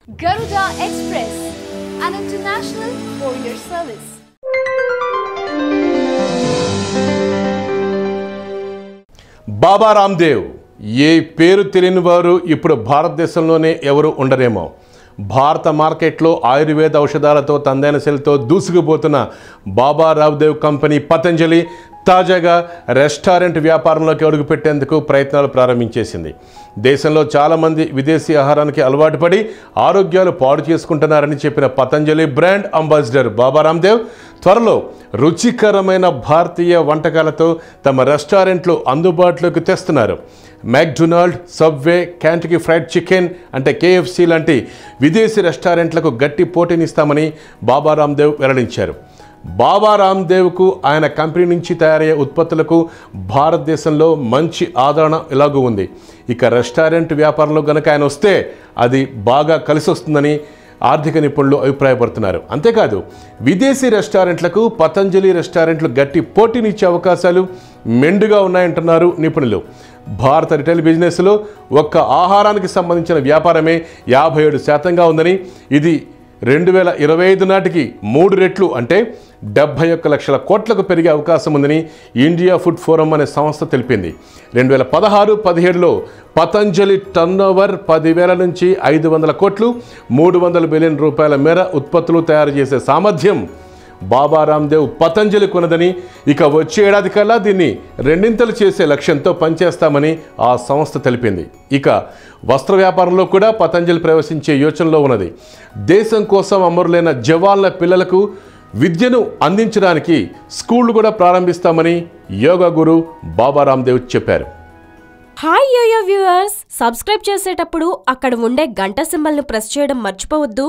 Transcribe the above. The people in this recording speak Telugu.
Garuda Express, an international courier service. బాబా రామ్దేవ్ ఏ పేరు తెలియని వారు ఇప్పుడు భారతదేశంలోనే ఎవరు ఉండరేమో. భారత మార్కెట్లో ఆయుర్వేద ఔషధాలతో తనదైన శైలితో దూసుకుపోతున్న బాబా రామ్దేవ్ కంపెనీ పతంజలి తాజాగా రెస్టారెంట్ వ్యాపారంలోకి అడుగుపెట్టేందుకు ప్రయత్నాలు ప్రారంభించేసింది. దేశంలో చాలామంది విదేశీ ఆహారానికి అలవాటు పడి ఆరోగ్యాలు పాడు చేసుకుంటున్నారని చెప్పిన పతంజలి బ్రాండ్ అంబాసిడర్ బాబా రామ్దేవ్ త్వరలో రుచికరమైన భారతీయ వంటకాలతో తమ రెస్టారెంట్లు అందుబాటులోకి తెస్తున్నారు. మెక్డొనాల్డ్, సబ్వే, క్యాంటకీ ఫ్రైడ్ చికెన్ అంటే KFC లాంటి విదేశీ రెస్టారెంట్లకు గట్టి పోటీనిస్తామని బాబా రామ్దేవ్ వెల్లడించారు. బాబా రామ్దేవ్కు ఆయన కంపెనీ నుంచి తయారయ్యే ఉత్పత్తులకు భారతదేశంలో మంచి ఆదరణ ఇలాగూ ఉంది. ఇక రెస్టారెంట్ వ్యాపారంలో కనుక ఆయన వస్తే అది బాగా కలిసి వస్తుందని ఆర్థిక నిపుణులు అభిప్రాయపడుతున్నారు. అంతేకాదు విదేశీ రెస్టారెంట్లకు పతంజలి రెస్టారెంట్లు గట్టి పోటీనిచ్చే అవకాశాలు మెండుగా ఉన్నాయంటున్నారు నిపుణులు. భారత రిటైల్ బిజినెస్లో ఒక్క ఆహారానికి సంబంధించిన వ్యాపారమే 57% ఉందని, ఇది 2025 నాటికి 3 రెట్లు అంటే 71 లక్షల కోట్లకు పెరిగే అవకాశం ఉందని ఇండియా ఫుడ్ ఫోరం అనే సంస్థ తెలిపింది. 2016-17లో పతంజలి టర్నోవర్ 10,000 నుంచి 500 కోట్లు, 300 బిలియన్ రూపాయల మేర ఉత్పత్తులు తయారు చేసే సామర్థ్యం బాబా రామ్దేవ్ పతంజలి కొన్నదని, ఇక వచ్చే ఏడాది కల్లా దీన్ని 2 చేసే లక్ష్యంతో పనిచేస్తామని ఆ సంస్థ తెలిపింది. ఇక వస్త్ర వ్యాపారంలో కూడా పతంజలి ప్రవేశించే యోచనలో ఉన్నది. దేశం కోసం అమరులైన జవాన్ల పిల్లలకు విద్యను అందించడానికి స్కూళ్లు కూడా ప్రారంభిస్తామని యోగా గురు బాబా రామ్దేవ్ చెప్పారు. హాయ్ యోయో వ్యూవర్స్, సబ్స్క్రైబ్ చేసేటప్పుడు అక్కడ ఉండే గంట సింబల్ను ప్రెస్ చేయడం మర్చిపోవద్దు.